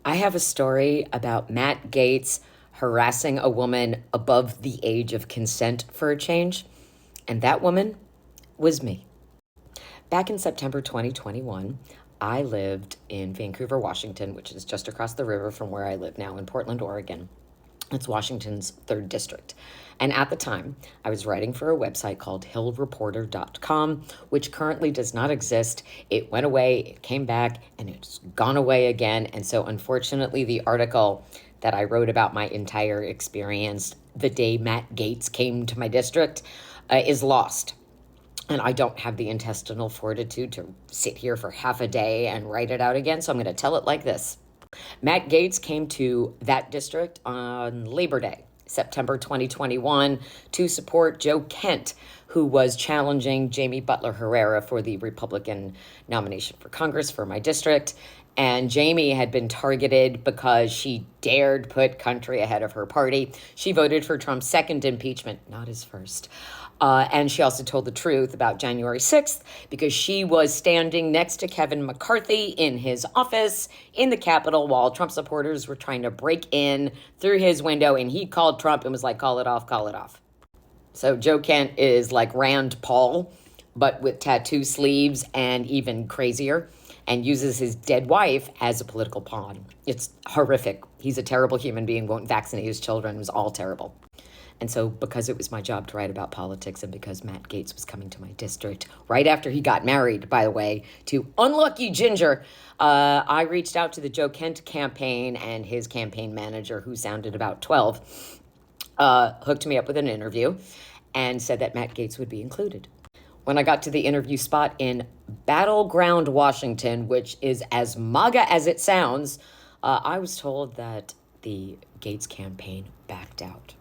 I have a story about Matt Gaetz harassing a woman above the age of consent for a change, and that woman was me. Back in September 2021, I lived in Vancouver, Washington, which is just across the river from where I live now in Portland, Oregon. It's Washington's 3rd district. And at the time, I was writing for a website called hillreporter.com, which currently does not exist. It went away, it came back, and it's gone away again. And so, unfortunately, the article that I wrote about my entire experience the day Matt Gaetz came to my district is lost. And I don't have the intestinal fortitude to sit here for half a day and write it out again. So I'm going to tell it like this. Matt Gaetz came to that district on Labor Day, September 2021, to support Joe Kent, who was challenging Jamie Butler Herrera for the Republican nomination for Congress for my district. And Jamie had been targeted because she dared put country ahead of her party. She voted for Trump's second impeachment, not his first. And she also told the truth about January 6th because she was standing next to Kevin McCarthy in his office in the Capitol while Trump supporters were trying to break in through his window. And he called Trump and was like, call it off, call it off. So Joe Kent is like Rand Paul, but with tattoo sleeves and even crazier, and uses his dead wife as a political pawn. It's horrific. He's a terrible human being, won't vaccinate his children. It was all terrible. And so because it was my job to write about politics and because Matt Gaetz was coming to my district right after he got married, by the way, to unlucky Ginger, I reached out to the Joe Kent campaign, and his campaign manager, who sounded about 12, hooked me up with an interview and said that Matt Gaetz would be included. When I got to the interview spot in Battleground, Washington, which is as MAGA as it sounds, I was told that the Gaetz campaign backed out.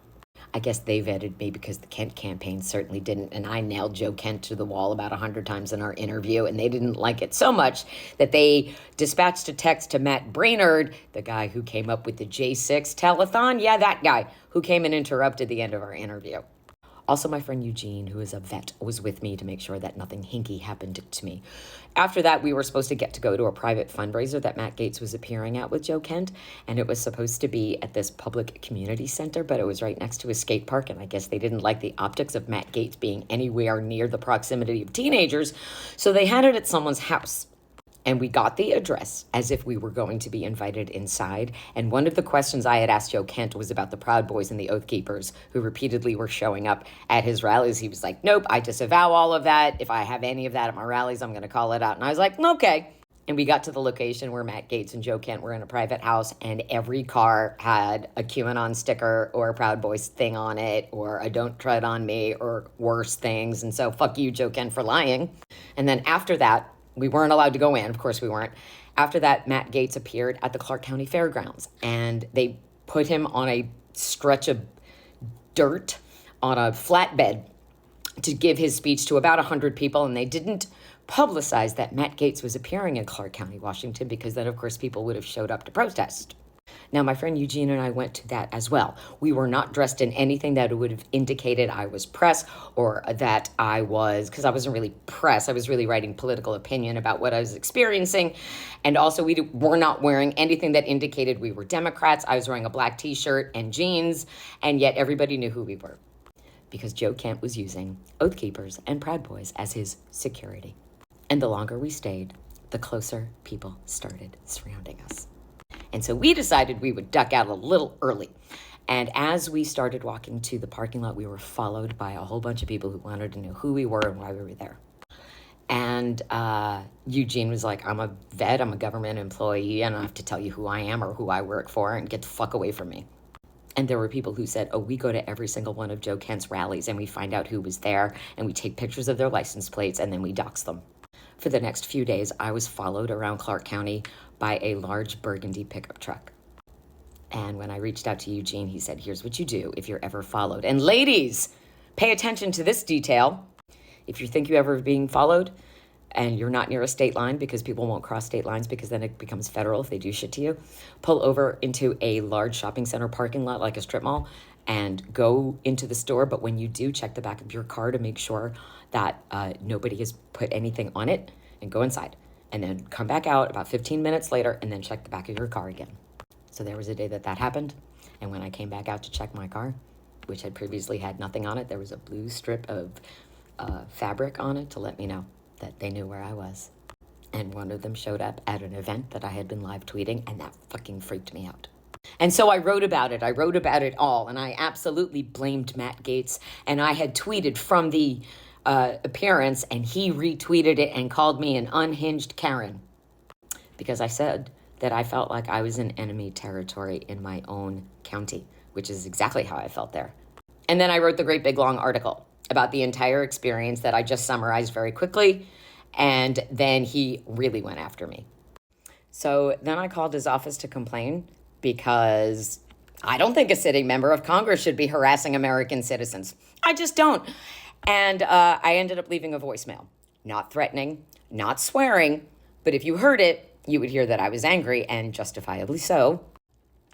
I guess they vetted me because the Kent campaign certainly didn't, and I nailed Joe Kent to the wall about 100 times in our interview, and they didn't like it so much that they dispatched a text to Matt Brainerd, the guy who came up with the J6 telethon. Yeah, that guy who came and interrupted the end of our interview. Also, my friend Eugene, who is a vet, was with me to make sure that nothing hinky happened to me. After that, we were supposed to get to go to a private fundraiser that Matt Gaetz was appearing at with Joe Kent, and it was supposed to be at this public community center, but it was right next to a skate park, and I guess they didn't like the optics of Matt Gaetz being anywhere near the proximity of teenagers, so they had it at someone's house. And we got the address as if we were going to be invited inside. And one of the questions I had asked Joe Kent was about the Proud Boys and the Oath Keepers, who repeatedly were showing up at his rallies. He was like, nope, I disavow all of that. If I have any of that at my rallies, I'm going to call it out. And I was like, okay. And we got to the location where Matt Gaetz and Joe Kent were in a private house, and every car had a QAnon sticker or a Proud Boys thing on it, or a don't tread on me, or worse things. And so fuck you, Joe Kent, for lying. And then after that, we weren't allowed to go in. Of course we weren't. After that, Matt Gaetz appeared at the Clark County Fairgrounds, and they put him on a stretch of dirt on a flatbed to give his speech to about 100 people, and they didn't publicize that Matt Gaetz was appearing in Clark County, Washington, because then, of course, people would have showed up to protest. Now, my friend Eugene and I went to that as well. We were not dressed in anything that would have indicated I was press, or that I was, because I wasn't really press. I was really writing political opinion about what I was experiencing. And also, we were not wearing anything that indicated we were Democrats. I was wearing a black T-shirt and jeans, and yet everybody knew who we were because Joe Kent was using Oath Keepers and Proud Boys as his security. And the longer we stayed, the closer people started surrounding us. And so we decided we would duck out a little early. And as we started walking to the parking lot, we were followed by a whole bunch of people who wanted to know who we were and why we were there. And Eugene was like, I'm a vet, I'm a government employee, I don't have to tell you who I am or who I work for, and get the fuck away from me. And there were people who said, oh, we go to every single one of Joe Kent's rallies and we find out who was there and we take pictures of their license plates and then we dox them. For the next few days, I was followed around Clark County by a large burgundy pickup truck. And when I reached out to Eugene, he said, here's what you do if you're ever followed. And ladies, pay attention to this detail. If you think you're ever being followed and you're not near a state line, because people won't cross state lines because then it becomes federal if they do shit to you, pull over into a large shopping center parking lot like a strip mall and go into the store. But when you do, check the back of your car to make sure that nobody has put anything on it, and go inside. And then come back out about 15 minutes later and then check the back of your car again. So there was a day that happened. And when I came back out to check my car, which had previously had nothing on it, there was a blue strip of fabric on it to let me know that they knew where I was. And one of them showed up at an event that I had been live tweeting, and that fucking freaked me out. And so I wrote about it. I wrote about it all, and I absolutely blamed Matt Gaetz. And I had tweeted from the appearance, and he retweeted it and called me an unhinged Karen. Because I said that I felt like I was in enemy territory in my own county, which is exactly how I felt there. And then I wrote the great big long article about the entire experience that I just summarized very quickly. And then he really went after me. So then I called his office to complain because I don't think a sitting member of Congress should be harassing American citizens. I just don't. And I ended up leaving a voicemail. Not threatening, not swearing, but if you heard it, you would hear that I was angry, and justifiably so.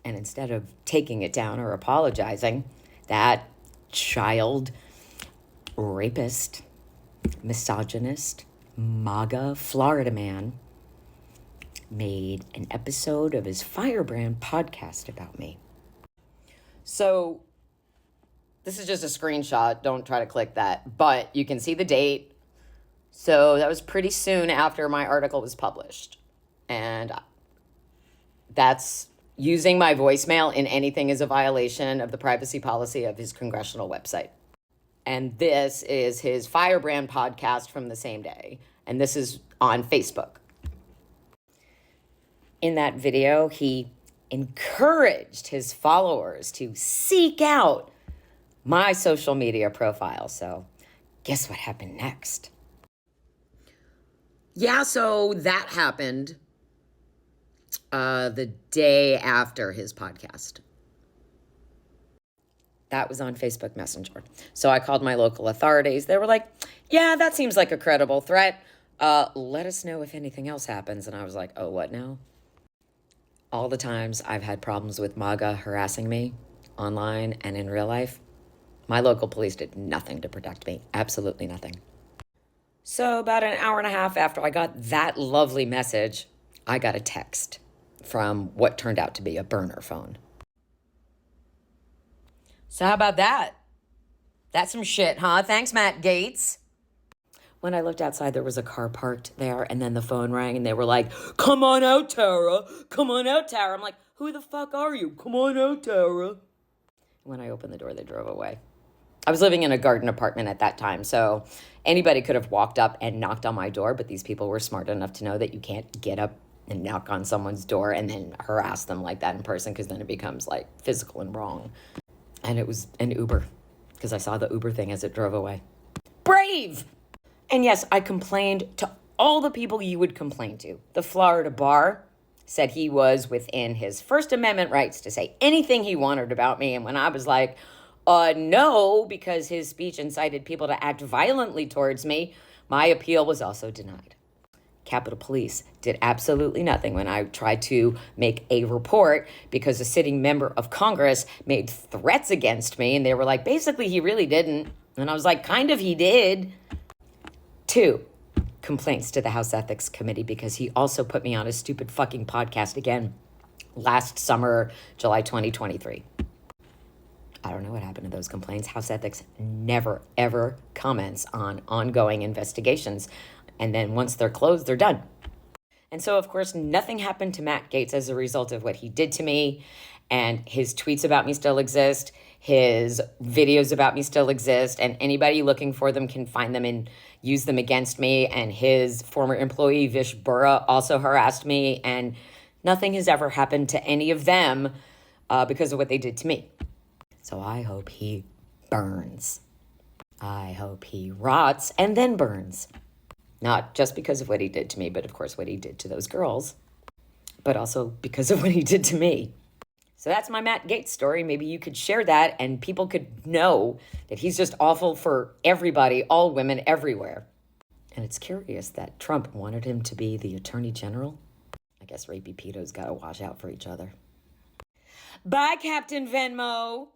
And instead of taking it down or apologizing, that child rapist, misogynist, MAGA Florida man made an episode of his Firebrand podcast about me. So this is just a screenshot. Don't try to click that. But you can see the date. So that was pretty soon after my article was published. And that's using my voicemail in anything is a violation of the privacy policy of his congressional website. And this is his Firebrand podcast from the same day. And this is on Facebook. In that video, he encouraged his followers to seek out my social media profile. So guess what happened next? Yeah, so that happened the day after his podcast. That was on Facebook Messenger. So I called my local authorities. They were like, yeah, that seems like a credible threat. Let us know if anything else happens. And I was like, oh, what now? All the times I've had problems with MAGA harassing me online and in real life, my local police did nothing to protect me. Absolutely nothing. So about an hour and a half after I got that lovely message, I got a text from what turned out to be a burner phone. So how about that? That's some shit, huh? Thanks, Matt Gaetz. When I looked outside, there was a car parked there, and then the phone rang, and they were like, come on out, Tara. Come on out, Tara. I'm like, who the fuck are you? Come on out, Tara. When I opened the door, they drove away. I was living in a garden apartment at that time, so anybody could have walked up and knocked on my door, but these people were smart enough to know that you can't get up and knock on someone's door and then harass them like that in person, because then it becomes like physical and wrong. And it was an Uber, because I saw the Uber thing as it drove away. Brave! And yes, I complained to all the people you would complain to. The Florida bar said he was within his First Amendment rights to say anything he wanted about me. And when I was like, no, because his speech incited people to act violently towards me, my appeal was also denied. Capitol Police did absolutely nothing when I tried to make a report because a sitting member of Congress made threats against me. And they were like, basically, he really didn't. And I was like, kind of, he did. 2 complaints to the House Ethics Committee because he also put me on a stupid fucking podcast again last summer, July 2023. I don't know what happened to those complaints. House Ethics never, ever comments on ongoing investigations. And then once they're closed, they're done. And so, of course, nothing happened to Matt Gaetz as a result of what he did to me. And his tweets about me still exist. His videos about me still exist. And anybody looking for them can find them and use them against me. And his former employee, Vish Burra, also harassed me. And nothing has ever happened to any of them because of what they did to me. So I hope he burns. I hope he rots and then burns. Not just because of what he did to me, but of course what he did to those girls, but also because of what he did to me. So that's my Matt Gaetz story. Maybe you could share that and people could know that he's just awful for everybody, all women everywhere. And it's curious that Trump wanted him to be the Attorney General. I guess rapey pedos gotta watch out for each other. Bye, Captain Venmo.